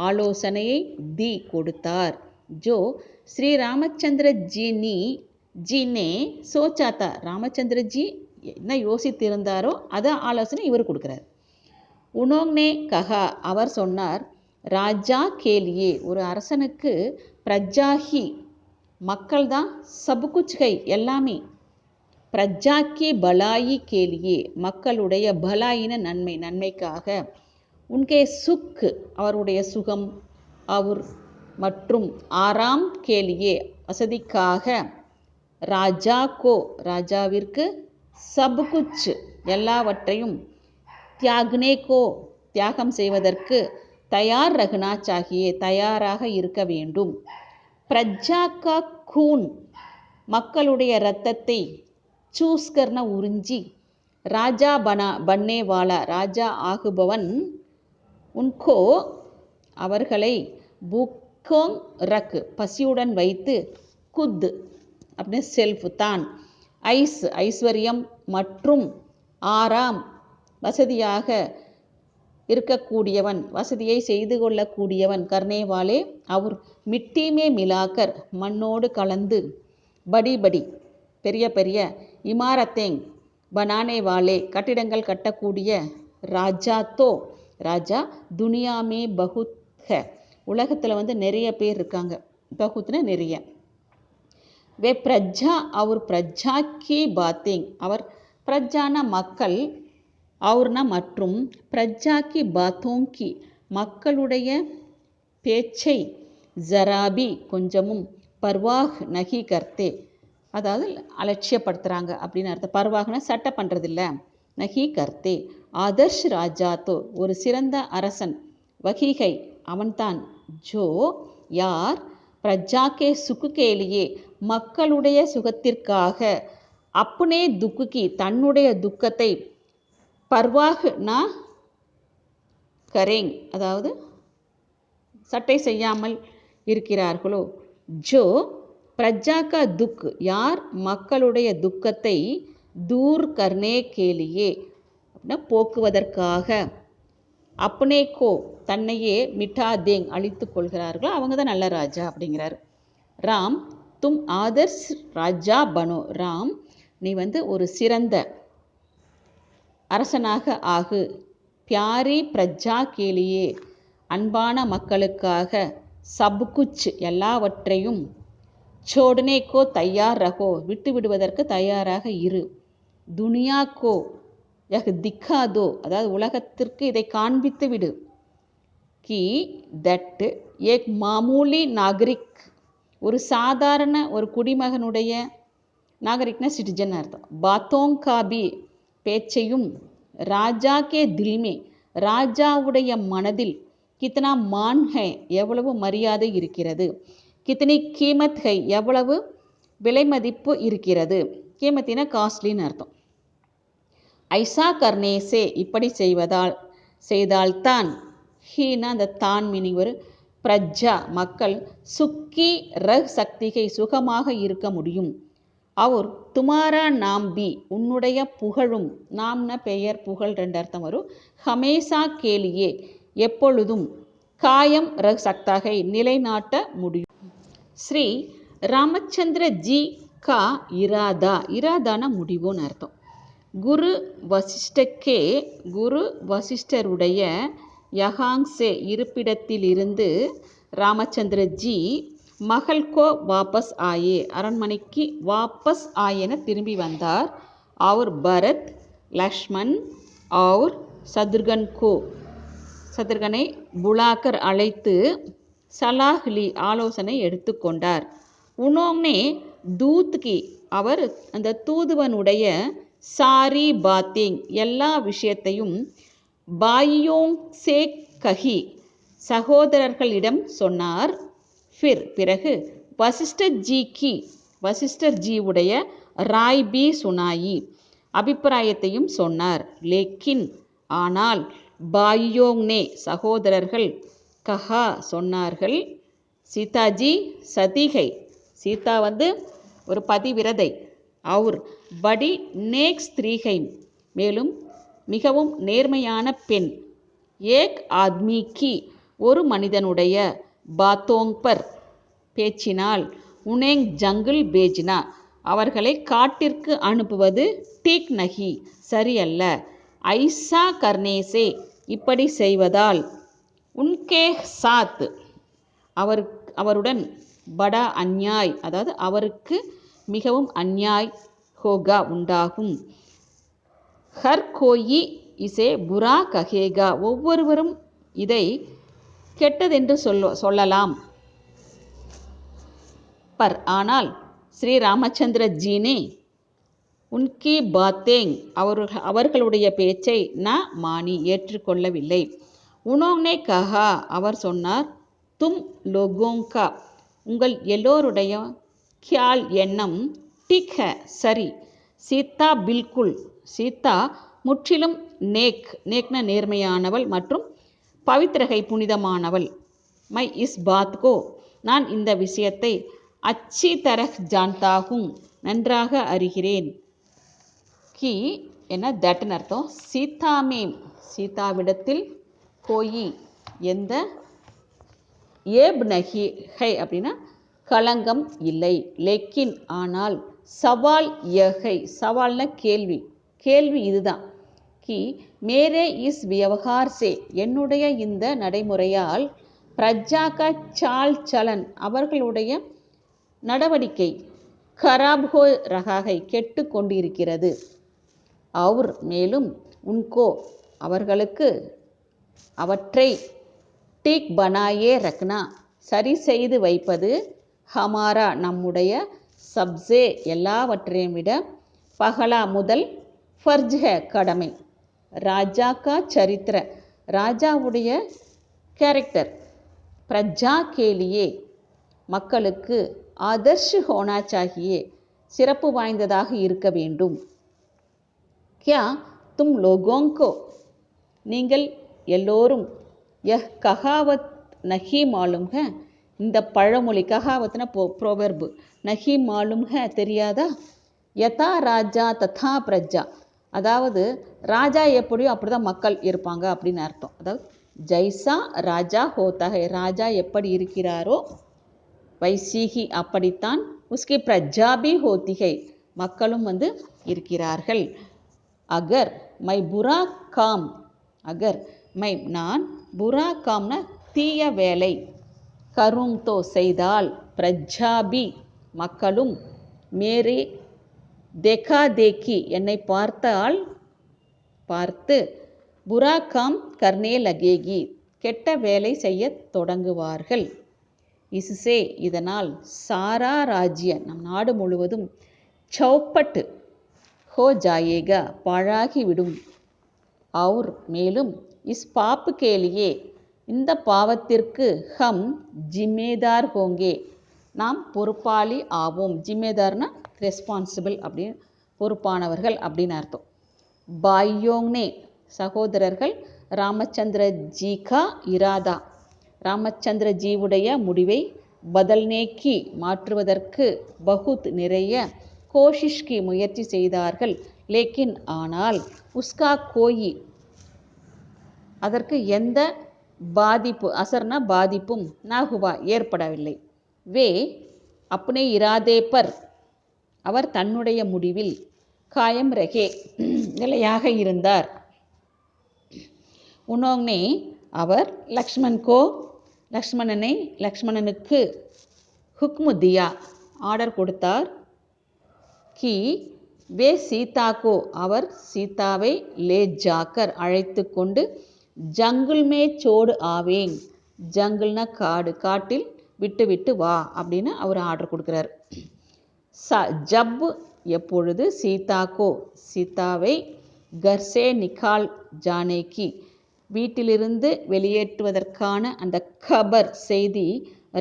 ஆலோசனையை, தி கொடுத்தார். ஜோ ஸ்ரீ ராமச்சந்திர ஜீனே சோச்சாத்தா ராமச்சந்திரஜி என்ன யோசித்திருந்தாரோ அதை ஆலோசனை இவர் கொடுக்குறார். உனோங்னே கஹா அவர் சொன்னார். ராஜா கேலியே ஒரு அரசனுக்கு, பிரஜாஹி மக்கள் தான், சபுகுச் ஹை எல்லாமே, பிரஜா கி பலாயி கேலியே மக்களுடைய பலாயின நன்மைக்காக, உன்கே சுக் அவருடைய சுகம், அவர் மற்றும் ஆராம் கேலியே வசதிக்காக, ராஜா கோ ராஜாவிற்கு, சப்குச் எல்லாவற்றையும், தியாக்னே கோ தியாகம் செய்வதற்கு, தயார் ரகுனா சாகியே தயாராக இருக்க வேண்டும். பிரஜா கா கூன் மக்களுடைய இரத்தத்தை, சூஸ்கர்ன உறிஞ்சி, ராஜா பன்னே வாலா ராஜா ஆகுபவன், உன்கோ அவர்களை, புக்கோங் ரக் பசியுடன் வைத்து, குத் அப்படின்னு செல்ஃப் தான், ஐஸ்வர்யம் மற்றும் ஆராம் வசதியாக இருக்கக்கூடியவன், வசதியை செய்து கொள்ளக்கூடியவன், கர்னேவாலே அவர் மிட்டிமே மிலாக்கர் மண்ணோடு கலந்து, படி படி பெரிய பெரிய, இமாரத்தேங் பனானே வாலே கட்டிடங்கள் கட்டக்கூடிய, ராஜா தோ ராஜா, துனியாமே பகுத் ஹை உலகத்தில் நிறைய பேர் இருக்காங்க, பகுத்னா நிறைய. வே பிரஜா அவர் பிரஜா கி பாத்தேங் அவர் பிரஜான மக்கள், அவர்னா மற்றும், பிரஜா கி பாத்தோங் கி மக்களுடைய பேச்சை, ஜராபி கொஞ்சமும், பர்வாஹ் நகி கர்த்தே அதாவது அலட்சியப்படுத்துகிறாங்க அப்படின்னு அர்த்தம். பர்வாகனா சட்டை பண்ணுறதில்ல, நகி கர்த்தே. ஆதர்ஷ் ராஜா தோ ஒரு சிறந்த அரசன், வகிகை அவன்தான், ஜோ யார், பிரஜாக்கே சுக்குகேலியே மக்களுடைய சுகத்திற்காக, அப்புனே துக்குகி தன்னுடைய துக்கத்தை, பர்வாஹ் நா கரேங் அதாவது சட்டை செய்யாமல் இருக்கிறார்களோ, ஜோ பிரஜா கா துக் யார் மக்களுடைய துக்கத்தை, தூர் கர்னே கேலியே அப்படின்னா போக்குவதற்காக, அப்னே கோ தன்னையே, மிட்டா தேங் அழித்து கொள்கிறார்களோ அவங்க தான் நல்ல ராஜா அப்படிங்கிறார். ராம் தும் ஆதர்ஷ் ராஜா பனோ ராம் நீ ஒரு சிறந்த அரசனாக ஆகு, பியாரி பிரஜா கேலியே அன்பான மக்களுக்காக, சப்குச் எல்லாவற்றையும், சோடனே கோ தயார் ரகோ விட்டு விடுவதற்கு தயாராக இரு, துனியா கோ யஹ் திக்கா தோ அதாவது உலகத்திற்கு இதை காண்பித்து விடு, கி தட் ஏக் மாமூலி நாகரிக் ஒரு சாதாரண ஒரு குடிமகனுடைய, நாகரிக்னா சிட்டிஜன் அர்த்தம், பாத்தோங் காபி பேச்சையும், ராஜா கே தில்மே ராஜாவுடைய மனதில், கித்தனா மான் ஹை எவ்வளவு மரியாதை இருக்கிறது, கித்தனி கீமத் ஹை எவ்வளவு விலை மதிப்பு இருக்கிறது, கீமத்தினா காஸ்ட்லின்னு அர்த்தம். ஐசா கர்னேசே இப்படி செய்தால்தான், ஹீனா அந்த தான் மீனிங் ஒரு பிரஜா மக்கள், சுக்கி ரஹ் சக்திகை சுகமாக இருக்க முடியும், அவர் துமாரா நாம் பி உன்னுடைய புகழும், நாம்ன பெயர் புகழ் ரெண்டு அர்த்தம் வரும், ஹமேசா கேலியே எப்பொழுதும், காயம் ரஹ் சக்தாகை நிலைநாட்ட முடியும். ஸ்ரீ ராமச்சந்திர ஜி கா இராதா இராதான முடிவுன்னு அர்த்தம். குரு வசிஷ்டக்கே குரு வசிஷ்டருடைய, யஹாங்சே இருப்பிடத்திலிருந்து, ராமச்சந்திர ஜி மகள் கோ வாபஸ் ஆயே அரண்மனைக்கு வாபஸ் ஆயேன திரும்பி வந்தார். அவர் பரத் லக்ஷ்மண் और சத்ருகன் கோ சத்ருகனை புலாக்கர் அழைத்து, சலாஹ்லி ஆலோசனை எடுத்துக்கொண்டார். உனோம்னே தூத் கி அவர் அந்த தூதுவனுடைய, சாரி பாத்தேங் எல்லா விஷயத்தையும், பாயியோங் சே கஹி சகோதரர்களிடம் சொன்னார். ஃபிர் பிறகு, வசிஷ்டர் ஜி கி வசிஷ்டர் ஜியுடைய, ராய் பி சுனாயி அபிப்பிராயத்தையும் சொன்னார். லேக்கின் ஆனால், பாயியோங் நே சகோதரர்கள், கஹா சொன்னார்கள், சீதாஜி சதிகை சீதா ஒரு பதிவிரதை, அவர் படி நேக் ஸ்திரீகை மேலும் மிகவும் நேர்மையான பெண், ஏக் ஆத்மி கி ஒரு மனிதனுடைய, பாத்தோங் பர் பேச்சினால், உனேங் ஜங்கிள் பேஜ்னா அவர்களை காட்டிற்கு அனுப்புவது, டீக் நகி சரியல்ல, ஐசா கர்னேசே இப்படி செய்வதால், உன்கே சாத் அவருடன், படா அந்யாய் அதாவது அவருக்கு மிகவும் அந்யாய், ஹோகா உண்டாகும், ஹர் கோயி இசே புரா கஹேகா ஒவ்வொருவரும் இதை கெட்டதென்று சொல்லலாம், பர் ஆனால், ஸ்ரீ ராமச்சந்திர ஜீனே உன்கி பாத்தேங் அவர்களுடைய பேச்சை ந மானி ஏற்றுக்கொள்ளவில்லை. உனோங்னே கஹா அவர் சொன்னார், தும் லோகோங்கா உங்கள் எல்லோருடைய, கியால் எண்ணம், டிக் ஹை சரி, சீதா பில்குல் சீதா முற்றிலும், நேக்ன நேர்மையானவள் மற்றும் பவித்ரகை புனிதமானவள், மை இஸ் பாத் கோ நான் இந்த விஷயத்தை, அச்சி தரஹ் ஜான்தாகும் நன்றாக அறிகிறேன், கி என்ன தட்னு அர்த்தம், சீதாமேம் சீதாவிடத்தில், கோயி எந்த, ஏப் நகி ஹை அப்படின்னா களங்கம் இல்லை. लेकिन ஆனால் சவால் யகை, சவால்னா கேள்வி, கேள்வி இதுதான். कि मेरे इस व्यवहार से என்னுடைய இந்த நடைமுறையால் பிரஜா का चाल चलन அவர்களுடைய நடவடிக்கை खराब हो रहा है கெட்டு கொண்டிருக்கிறது. और மேலும் उनको அவர்களுக்கு அவற்றை ठीक बनाए रखना சரி செய்து வைப்பது ஹமாரா நம்முடைய சப்சே எல்லாவற்றையும் விட பகலா முதல் ஃபர்ஜ் है கடமை. ராஜா கா சரித்திர ராஜாவுடைய கேரக்டர் பிரஜா கேலியே மக்களுக்கு ஆதர்ஷ் ஹோனா சாகியே சிறப்பு வாய்ந்ததாக இருக்க வேண்டும். क्या तुम लोगों को நீங்கள் எல்லோரும் यह कहावत नहीं मालूम है இந்த பழமொழி கஹாவத்னா ப்ரோவெர்பு நஹி மாலும் ஹே தெரியாதா. யதா ராஜா ததா பிரஜா அதாவது ராஜா எப்படியோ அப்படி தான் மக்கள் இருப்பாங்க அப்படின்னு அர்த்தம். அதாவது ஜைசா ராஜா ஹோதா ஹே ராஜா எப்படி இருக்கிறாரோ வைசீகி அப்படித்தான் உஸ்கி பிரஜா பி ஹோதி ஹை மக்களும் இருக்கிறார்கள். அகர் மை புரா காம் அகர் மை நான் புரா காம்னா தீய வேலை கரும் தோ செய்தால் பிரஜாபி மக்களும் மேரே தேகா தேக்கி என்னை பார்த்து புரா காம் கர்னே லகேகி கெட்ட வேலை செய்ய தொடங்குவார்கள். இசுசே இதனால் சாரா ராஜ்ய நம் நாடு முழுவதும் சௌப்பட்டு ஹோ ஜாயேகா பாழாகிவிடும். और மேலும் இஸ் பாப்பு கேலியே இந்த பாவத்திற்கு ஹம் ஜிம்மேதார் ஹோங்கே நாம் பொறுப்பாளி ஆவோம். ஜிம்மேதார்னா ரெஸ்பான்சிபிள் அப்படின்னு பொறுப்பானவர்கள் அப்படின்னு அர்த்தம். பாயோங்னே சகோதரர்கள் ராமச்சந்திர ஜி கா இராதா ராமச்சந்திர ஜீவுடைய முடிவை பதல்னேக்கி மாற்றுவதற்கு பகுத் நிறைய கோஷிஷ்கி முயற்சி செய்தார்கள். லேக்கின் ஆனால் உஸ்கா கோயி அதற்கு எந்த பாதிப்பு அசர்னா பாதிப்பும் நாகுவா ஏற்படவில்லை. வே அப்னே இராதே பர் அவர் தன்னுடைய முடிவில் காயம் ரகே நிலையாக இருந்தார். உனோங்னே அவர் லக்ஷ்மணனுக்கு ஹுக்மு தியா ஆர்டர் கொடுத்தார். கி வே சீதாக்கோ அவர் சீதாவை லே ஜாக்கர் அழைத்து கொண்டு ஜங்குல் மே சோடு ஆவேங் ஜங்குல்னா காடு காட்டில் விட்டு வா அப்படின்னு அவர் ஆர்டர் கொடுக்குறார். ஜப் எப்பொழுது சீதாக்கோ சீதாவை கர்சே நிகால் ஜானேக்கி வீட்டிலிருந்து வெளியேற்றுவதற்கான அந்த கபர் செய்தி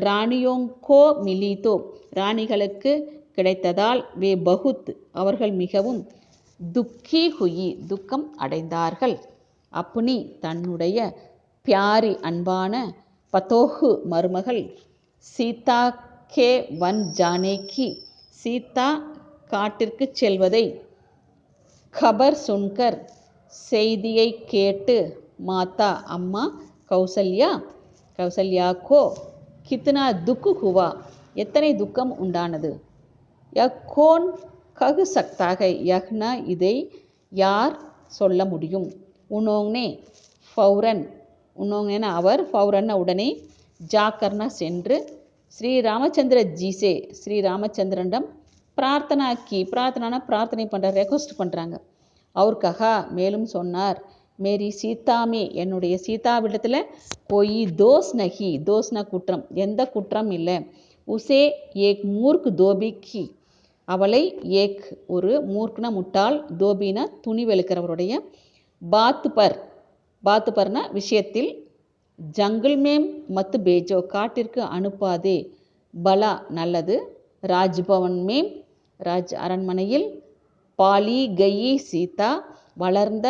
ராணியோங்கோ மிலிதோ ராணிகளுக்கு கிடைத்ததால் வே பகுத் அவர்கள் மிகவும் துக்கி ஹுயி துக்கம் அடைந்தார்கள். அப்னி தன்னுடைய பியாரி அன்பான பதோஹு மருமகள் சீதா கே வன் ஜானேக்கி சீதா காட்டிற்கு செல்வதை खबर सुनकर செய்தியை கேட்டு மாதா அம்மா கௌசல்யா கோ கித்னா துக் ஹுவா எத்தனை துக்கம் உண்டானது. யஹ் கோன் கஹ் சக்தா ஹை யஹ்னா இதை யார் சொல்ல முடியும். உனோங்னே ஃபௌரன் உனோங்னா அவர் ஃபௌரன்னா உடனே ஜாக்கர்னா சென்று ஸ்ரீ ராமச்சந்திர ஜீசே ஸ்ரீ ராமச்சந்திரனிடம் பிரார்த்தனை பண்ணுற ரெக்வஸ்ட் பண்ணுறாங்க. அவர் கஹா மேலும் சொன்னார் மேரி சீதாமே என்னுடைய சீதாவிடத்தில் கோயி தோஸ்னா குற்றம் எந்த குற்றம் இல்லை. உசே ஏக் மூர்க் தோபிக்கு அவளை ஏக் ஒரு மூர்க்னா முட்டாள் தோபினா துணி வெளுக்கிறவருடைய பாத்து பர்னா விஷயத்தில் ஜங்கிள் மேம் மத்து பேஜோ காட்டிற்கு அனுப்பாதே பலா நல்லது ராஜ்பவன் மேம் அரண்மனையில் பாலி கயி சீதா வளர்ந்த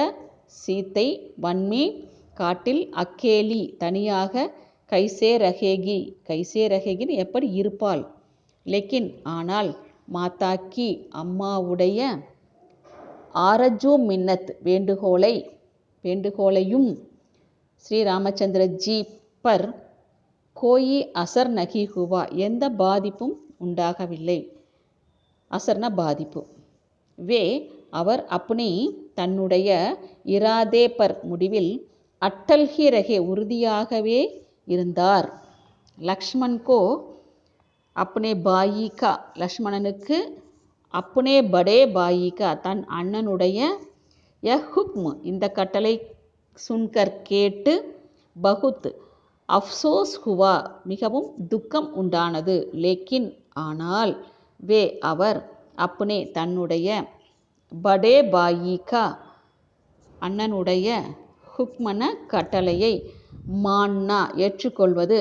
சீத்தை வன்மே காட்டில் அக்கேலி தனியாக கைசே ரகேகின்னு எப்படி இருப்பாள். லேக்கின் ஆனால் மாதாக்கி அம்மாவுடைய ஆரஜு மின்னத் வேண்டுகோளையும் ஸ்ரீ ராமச்சந்திர ஜி பர் கோயி அசர் நகி ஹுவா, எந்த பாதிப்பும் உண்டாகவில்லை. அசர்னா பாதிப்பு. வே அவர் அப்னி தன்னுடைய இராதே பர் முடிவில் அட்டல் ஹி ரஹே உறுதியாகவே இருந்தார். லக்ஷ்மண் கோ அப்னே பாயி கா, லக்ஷ்மணனுக்கு அப்னே படே பாயி கா, தன் அண்ணனுடைய ஹுக்ம் இந்த கட்டளை சுன்கர் கேட்டு பகுத் அஃப்சோஸ் ஹுவா மிகவும் துக்கம் உண்டானது. லேக்கின் ஆனால் வே அவர் அப்னே தன்னுடைய படே பாயி கா அண்ணனுடைய ஹுக்மன கட்டளையை மான்னா ஏற்றுக்கொள்வது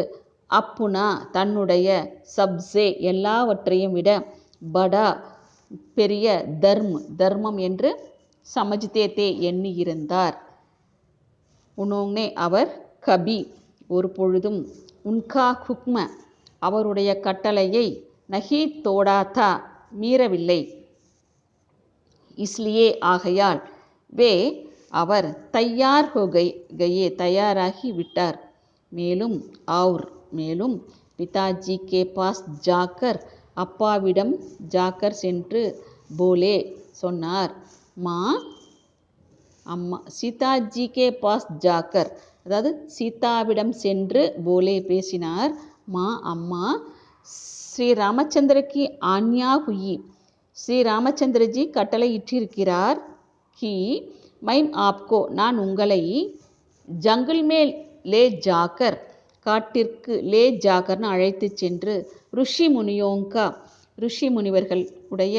அப்புனா தன்னுடைய சப்சே எல்லாவற்றையும் விட படா பெரிய தர்மம் என்று சமஜ்தே தே எண்ணியிருந்தார். உனோங்னே அவர் கபி ஒரு பொழுதும் உன்கா ஹுக்ம அவருடைய கட்டளையை நஹி தோடாதா மீறவில்லை. இஸ்லியே ஆகையால் வே அவர் தயார் ஹோ கயே தயாராகி விட்டார். மேலும் மேலும் பிதாஜி கே பாஸ் ஜாக்கர் அப்பாவிடம் ஜாக்கர் சென்று போலே சொன்னார். மா அம்மா சீதாஜி கே பாஸ் ஜாக்கர் அதாவது சீதாவிடம் சென்று போலே பேசினார். மா அம்மா ஸ்ரீ ராமச்சந்திரக்கு ஆன்யா ஹுயி ஸ்ரீ ராமச்சந்திரஜி கட்டளை இட்டிருக்கிறார். கி மைம் ஆப்கோ நான் உங்களை ஜங்கிள் மேல் லே ஜாக்கர் காட்டிற்கு லே ஜாக்கர்னு அழைத்து சென்று ருஷி முனியோங்கா ருஷி முனிவர்கள் உடைய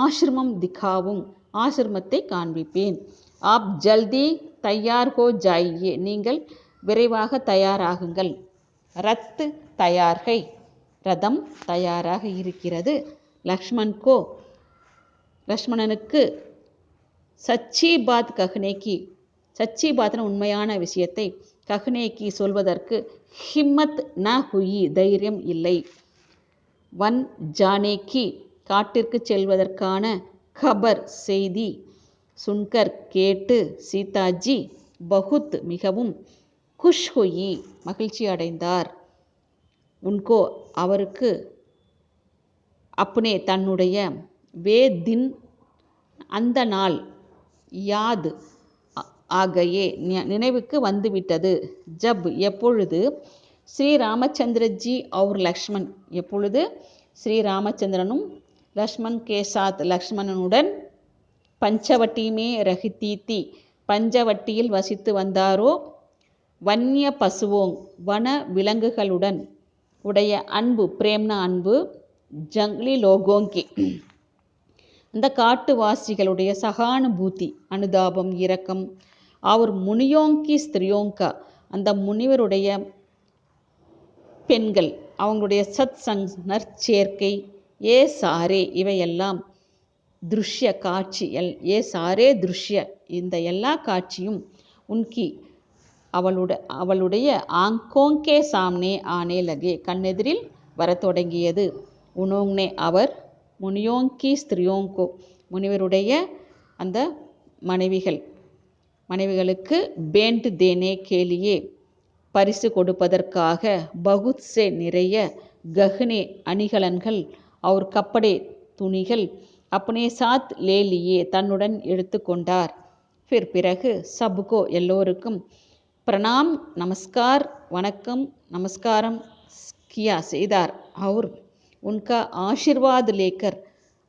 ஆசிரமம் திகாவும் ஆசிரமத்தை காண்பிப்பேன். ஆப் ஜல்தி தயார் ஹோ ஜாயியே நீங்கள் விரைவாக தயாராகுங்கள். ரத்து தயார்கை ரதம் தயாராக இருக்கிறது. லக்ஷ்மணனுக்கு சச்சி பாத் கஹ்னேக்கி சச்சி பாத்னு உண்மையான விஷயத்தை கஹ்னேக்கி சொல்வதற்கு ஹிம்மத் ந ஹுயி தைரியம் இல்லை. வன் ஜானேக்கி காட்டிற்கு செல்வதற்கான கபர் செய்தி சுன்கர் கேட்டு சீதாஜி பகுத் மிகவும் குஷ் ஹுயி மகிழ்ச்சி அடைந்தார். உன்கோ அவருக்கு அப்னே தன்னுடைய வே தின் அந்த நாள் யாத் ஆகையே நினைவுக்கு வந்துவிட்டது. ஜப் எப்பொழுது ஸ்ரீ ராமச்சந்திரஜி और லக்ஷ்மண் எப்பொழுது ஸ்ரீ ராமச்சந்திரனும் லக்ஷ்மண் கே சாத் லக்ஷ்மணனுடன் பஞ்சவட்டி மே ரஹிதி தி பஞ்சவட்டியில் வசித்து வந்தாரோ வன்னிய பசுவோங் வன விலங்குகளுடன் உடைய அன்பு பிரேம்னா அன்பு ஜங்லி லோகோங்கி அந்த காட்டுவாசிகளுடைய சகானுபூதி அனுதாபம் இரக்கம் அவர் முனியோங்கி ஸ்திரியோங்கா அந்த முனிவருடைய பெண்கள் அவங்களுடைய சத் சங் நற்சேர்க்கை ஏ சாரே இவையெல்லாம் திருஷ்ய காட்சி ஏ சாரே திருஷ்ய இந்த எல்லா காட்சியும் உன்கி அவளுடைய ஆங்கோங்கே சாம்னே ஆனே லகே கண்ணெதிரில் வரத் தொடங்கியது. உனோங்னே அவர் முனியோங்கி ஸ்திரியோங்கோ முனிவருடைய அந்த மனைவிகளுக்கு பேண்ட் தேனே கேலியே பரிசு கொடுப்பதற்காக பகுத் சே நிறைய கஹ்னே அணிகலன்கள் அவர் கப்படே துணிகள் அப்னே சாத் லேலியே தன்னுடன் எடுத்து கொண்டார். பிறகு சபுகோ எல்லோருக்கும் பிரணாம் நமஸ்கார் வணக்கம் நமஸ்காரம் கியா செய்தார். அவர் உன்கா ஆசிர்வாத் லேக்கர்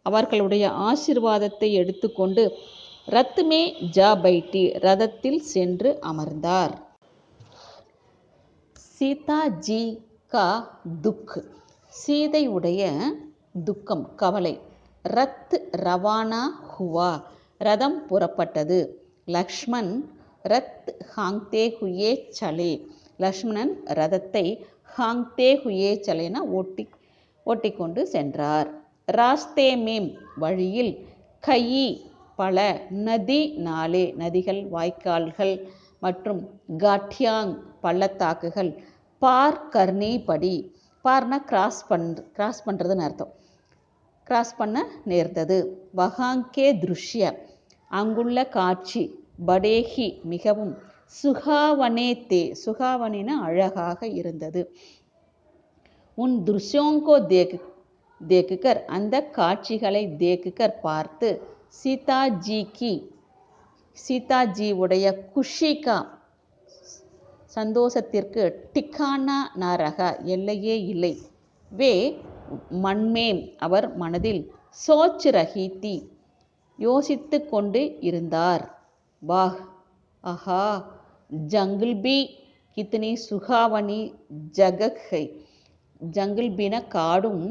அவர்களுடைய ஆசிர்வாதத்தை எடுத்துக்கொண்டு ரத் மே ஜா பைட்டி ரதத்தில் சென்று அமர்ந்தார். சீதாஜி கா துக் சீதையுடைய துக்கம் கவலை. ரத் ரவானா ஹுவா ரதம் புறப்பட்டது. லக்ஷ்மண் ரத் ஹாங்தே ஹுயே சலே லக்ஷ்மணன் ரதத்தை ஹாங்தே ஹுயே சலேனா ஓட்டிக்கொண்டு சென்றார். ராஸ்தே மேம் வழியில் கயி பல நதி நாளே நதிகள் வாய்க்கால்கள் மற்றும் காட்யாங் பள்ளத்தாக்குகள் பார் கர்னி படி பார்னா கிராஸ் பண்ணுறதுன்னு அர்த்தம் கிராஸ் பண்ண நேர்ந்தது. வஹாங்கே திருஷ்ய அங்குள்ள காட்சி படேஹி மிகவும் சுகாவனே தே சுகாவனேன அழகாக இருந்தது. உன் துர்ஷோங்கோ தேக்குக்கர் அந்த காட்சிகளை தேக்குக்கர் பார்த்து சீதாஜி உடைய குஷிகா சந்தோஷத்திற்கு டிக்கானா நாரகா எல்லையே இல்லை. வே மண்மேம் அவர் மனதில் சோச் ரஹீதி யோசித்து கொண்டு இருந்தார். வாஹ் ஆஹா ஜங்கிள் பி கித்தனி சுகாவனி ஜகக் ஹை. ஜங்கிள் பீன காடும்,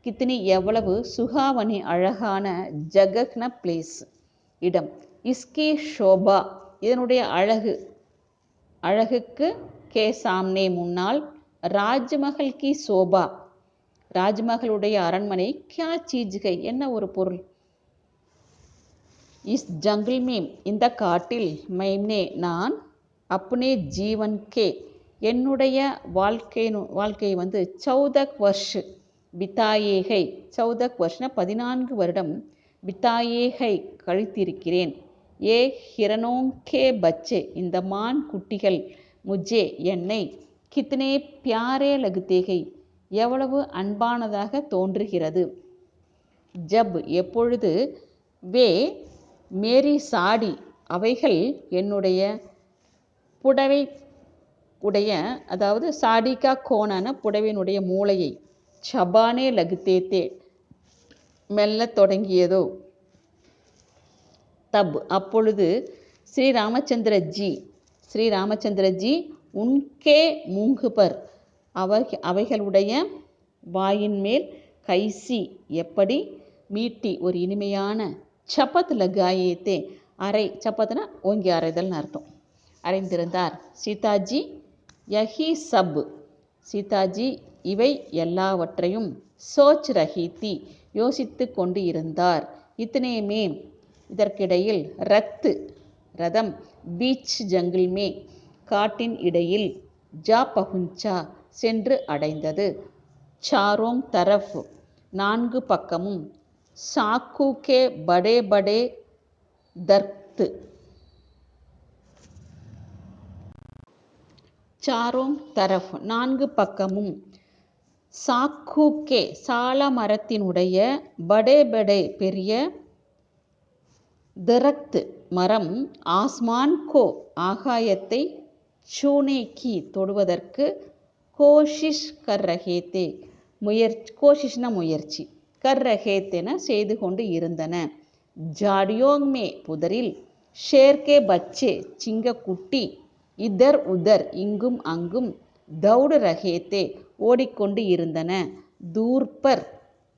கித்தனி எவ்வளவு, சுகாவனி அழகான, ஜகக்ன பிளேஸ் இடம், இஸ்கி ஷோபா இதனுடைய அழகுக்கு, கே சாம்னே முன்னால், ராஜ்மஹல் கி சோபா ராஜ்மஹலுடைய அரண்மனை, கியா சீஜ்கை என்ன ஒரு பொருள். இஸ் ஜங்கிள் மேம் இந்த காட்டில், மைம்னே நான், அப்னே ஜீவன் கே என்னுடைய வாழ்க்கையை 14 வருஷ பிதாயேகை 14 வருஷம் 14 வருடம் பிதாயேகை கழித்திருக்கிறேன். ஏ ஹிரணோங்கே பச்சே இந்த மான் குட்டிகள், முஜே என்னை, கித்னே பியாரே லகுதேகை எவ்வளவு அன்பானதாக தோன்றுகிறது. ஜப் எப்பொழுது, வே மேரி சாடி அவைகள் என்னுடைய புடவை உடைய, அதாவது சாடிகா கோணான புடவையினுடைய மூளையை, சபானே லகுதேத்தே மெல்ல தொடங்கியதோ, தப் அப்பொழுது, ஸ்ரீராமச்சந்திரஜி உன்கே மூங்குபர் அவைகளுடைய வாயின் மேல், கைசி எப்படி, மீட்டி ஒரு இனிமையான, சப்பத் லகாயேத்தே அரை, சப்பத்னா ஓங்கி அரைதல்னு அர்த்தம், அரைந்திருந்தார். சீதாஜி யஹி சப் சீதாஜி இவை எல்லாவற்றையும், சோச் ரஹீதி யோசித்து கொண்டு இருந்தார். இத்தனே மே இதற்கிடையில், ரதம் பீச் ஜங்கிள் மே காட்டின் இடையில், ஜா பகுஞ்சா சென்று அடைந்தது. சாரோங் தரஃப் நான்கு பக்கமும், சாக்கு கே படே படே தர்க்த் சாரோங் தரஃப் நான்கு பக்கமும், சாக்கு கே சால மரத்தினுடைய, படே படே பெரிய, தரக்த் மரம், ஆஸ்மான் கோ ஆகாயத்தை, சூனே கி தொடுவதற்கு, கோஷிஷ் கர் ரஹேத்தே கோஷிஷ்ன முயற்சி, கர் ரஹேத்தென செய்து கொண்டு இருந்தன. ஜாடியோங் மே புதரில், ஷேர்கே பச்சே சிங்கக்குட்டி, இதர் உதர் இங்கும் அங்கும், தௌடு ரஹேத்தே ஓடிக்கொண்டு இருந்தன. தூர்பர்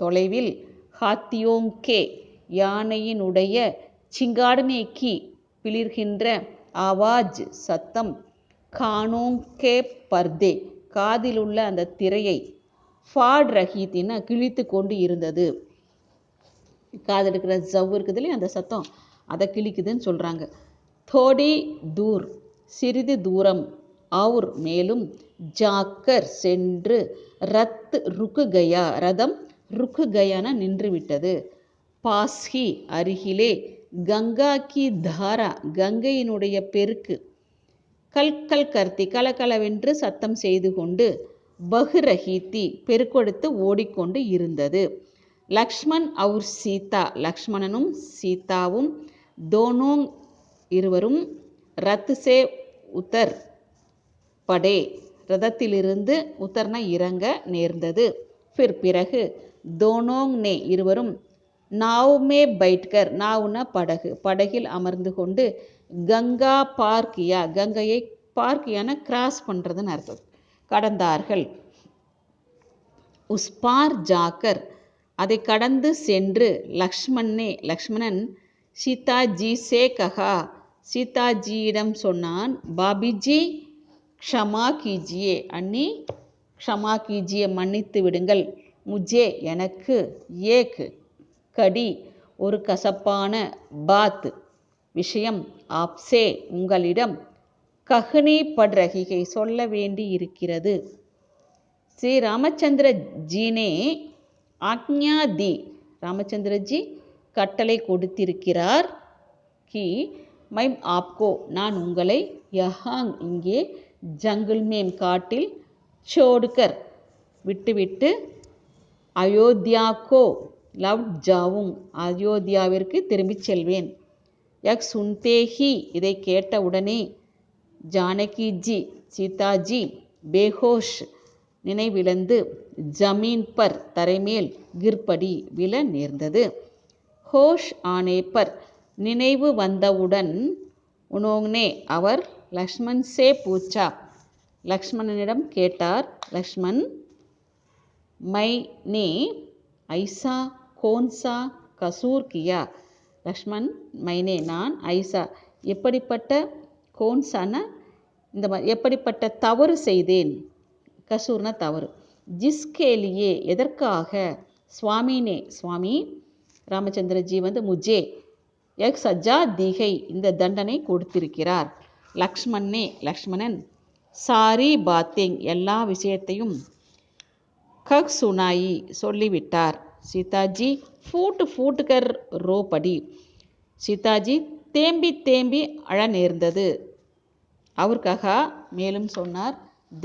தொலைவில், ஹாத்தியோங்கே யானையினுடைய, சிங்காடனே கி பிளிர்கின்ற, ஆவாஜ் சத்தம், கானோங்கே பர்தே காதிலுள்ள அந்த திரையை, ஃபாட் ரஹீத்தின கிழித்து கொண்டு இருந்தது. காது எடுக்கிற ஜவ் இருக்குது இல்லையா, அந்த சத்தம் அதை கிழிக்குதுன்னு சொல்கிறாங்க. தோடி தூர் சிறிது தூரம், அவுர் மேலும், ஜாக்கர் சென்று, ரதம் ருக்கு கயானா நின்றுவிட்டது. பாஸ்ஹி அருகிலே, கங்கா கி தாரா கங்கையினுடைய பெருக்கு, கல்கல் கர்த்தி கலகலவென்று சத்தம் செய்து கொண்டு, பஹுரஹீத்தி பெருக்கொடுத்து ஓடிக்கொண்டு இருந்தது. லக்ஷ்மண் அவுர் சீதா லக்ஷ்மணனும் சீதாவும், தோனோங் இருவரும், ரத் சே உத்தர் படே ரதத்திலிருந்து, உத்தர்னா இறங்க நேர்ந்தது. பிறகு, தோனோங் நே இருவரும், நாவ் மே பைட்கர் நாவுனா படகு படகில் அமர்ந்து கொண்டு, கங்கா பார்க்கியா கங்கையை பார்க்கியான கிராஸ் பண்ணுறதுன்னு அர்த்தம், கடந்தார்கள். உஸ்பார் ஜாக்கர் அதை கடந்து சென்று, லக்ஷ்மணன் சீதாஜி சே கஹா சீதாஜியிடம் சொன்னான், பாபிஜி க்ஷமா கீஜியே அண்ணி க்ஷமா கீஜியே மன்னித்து விடுங்கள், முஜே எனக்கு, ஏக் கடி ஒரு கசப்பான, பாத் விஷயம், ஆப்சே உங்களிடம், கஹ்னி பட் ரஹிகை சொல்ல வேண்டி இருக்கிறது. ஸ்ரீ ராமச்சந்திர ஜீனே ஆக்ஞா தி ராமச்சந்திரஜி கட்டளை கொடுத்திருக்கிறார். கி மைம் ஆப்கோ நான் உங்களை, யஹாங் இங்கே, ஜங்கிள் மேம் காட்டில், சோடுகர் விட்டுவிட்டு அயோத்தியாக்கோ லவுட் ஜாவும் அயோத்தியாவிற்கு திரும்பிச் செல்வேன். யக் சுன்தேஹி இதை கேட்டவுடனே ஜானகிஜி சீதாஜி பேஹோஷ் நினைவிழந்து ஜமீன் பர் தரைமேல் கிர்படி விழ நேர்ந்தது. ஹோஷ் ஆனே பர் நினைவு வந்தவுடன் உனோங்னே அவர் லக்ஷ்மண் சே பூச்சா லக்ஷ்மணனிடம் கேட்டார். லக்ஷ்மண் மைனே ஐசா கோன்சா கசூர் கியா. லக்ஷ்மண் மைனே நான் ஐசா எப்படிப்பட்ட கோன்சான இந்த மாதிரி எப்படிப்பட்ட தவறு செய்தேன். கசூர்னா தவறு. ஜிஸ்கேலியே எதற்காக சுவாமினே சுவாமி ராமச்சந்திரஜி முஜே எக் சஜா தீகை இந்த தண்டனை கொடுத்திருக்கிறார். லக்ஷ்மணே லக்ஷ்மணன் சாரி பாத்தேங் எல்லா விஷயத்தையும் கக் சுனாயி சொல்லிவிட்டார். சீதாஜி ஃபூட் ஃபூட்கர் ரோபடி சீதாஜி தேம்பி தேம்பி அழ நேர்ந்தது. அவருக்காக மேலும் சொன்னார்,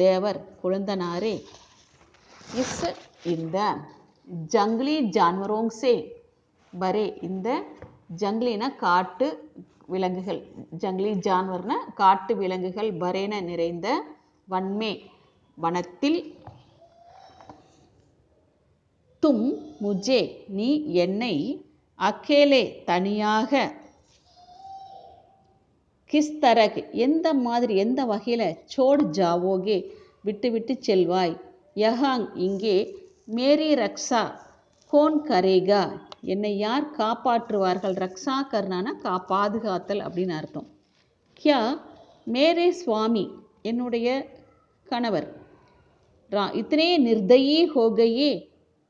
தேவர் குழந்தனாரே இஸ் இந்த ஜங்லி ஜான்வரோங் சே பரே இந்த ஜங்லினா காட்டு விலங்குகள் ஜங்லி ஜான்வர்னா காட்டு விலங்குகள் பரேன நிறைந்த வன்மே வனத்தில் தும் முஜே நீ என்னை அக்கேலே தனியாக கிஸ் தரக் எந்த மாதிரி எந்த வகையில் சோடு ஜாவோகே விட்டு விட்டு செல்வாய். யஹாங் இங்கே மேரி ரக்ஷா கோன் கரேகா என்னை யார் காப்பாற்றுவார்கள். ரக்ஷா கர்னான பாதுகாத்தல் அப்படின்னு அர்த்தம். கியா மேரே சுவாமி என்னுடைய கணவர் இத்தனே நிர்தயி ஹோகையே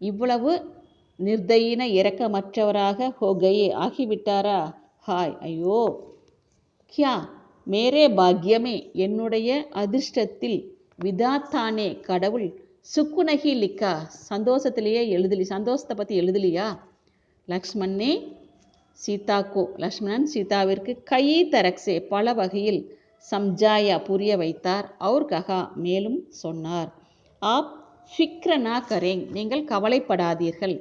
இவ்வளவு நிர்தயின இரக்கமற்றவராக ஹோகையே ஆகிவிட்டாரா. ஹாய் ஐயோ. கியா மேரே பாக்யமே என்னுடைய அதிர்ஷ்டத்தில் விதாத்தானே கடவுள் சுக்குனகி லிக்கா சந்தோஷத்திலேயே எழுதலி சந்தோஷத்தை பற்றி எழுதலியா. லக்ஷ்மணே சீதாக்கோ லக்ஷ்மணன் சீதாவிற்கு கை தரக்ஸே பல வகையில் சம்ஜாயா புரிய வைத்தார். அவர் கஹா மேலும் சொன்னார், ஆப் ஃபிக்ரனா கரேங் நீங்கள் கவலைப்படாதீர்கள்.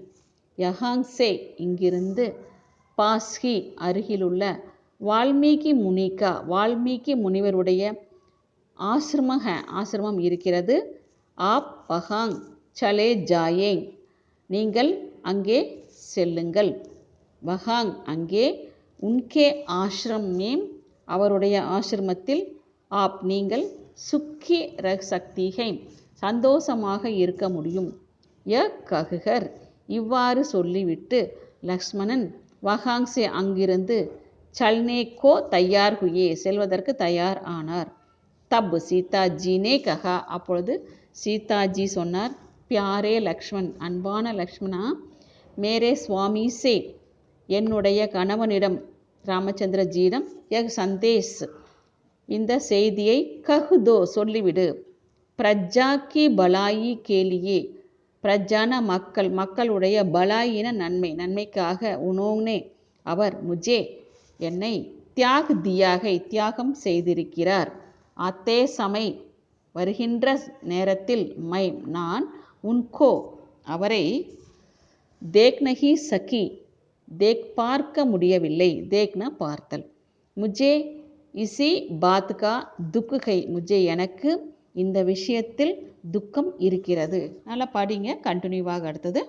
யஹாங் சே இங்கிருந்து பாஸ்கி அருகிலுள்ள வால்மீகி முனிகா வால்மீகி முனிவருடைய ஆசிரமம் இருக்கிறது. ஆப் பஹாங் சலே ஜாயேங் நீங்கள் அங்கே செல்லுங்கள். வஹாங் அங்கே உன்கே ஆசிரமேம் அவருடைய ஆசிரமத்தில் ஆப் நீங்கள் சுக்கி சக்திகை சந்தோஷமாக இருக்க முடியும். ய ககுகர் இவ்வாறு சொல்லிவிட்டு லக்ஷ்மணன் வஹாங்ஸே அங்கிருந்து சல்னே கோ தயார் ஹுயே செல்வதற்கு தயார் ஆனார். தப் சீதாஜினே கஹா அப்பொழுது சீதாஜி சொன்னார், பியாரே லக்ஷ்மண் அன்பான லக்ஷ்மணா மேரே சுவாமி சே என்னுடைய கணவனிடம் ராமச்சந்திரஜியிடம் யக் சந்தேஷ் இந்த செய்தியை கஹுதோ சொல்லிவிடு. பிரஜா கி பலாயி கேலியே பிரஜான மக்களுடைய பலாயின நன்மைக்காக உனோங்னே அவர் முஜே என்னை தியாக தியாகை தியாகம் செய்திருக்கிறார். அத்தே சமை வருகின்ற நேரத்தில் நான் உன்கோ அவரை தேக்னஹி சகி பார்க்க முடியவில்லை. தேக்ன பார்த்தல். முஜே இசி பாத்கா துக்குகை முஜே எனக்கு இந்த விஷயத்தில் துக்கம் இருக்கிறது. நல்லா படிங்க. கண்டினியூவாக அடுத்தது.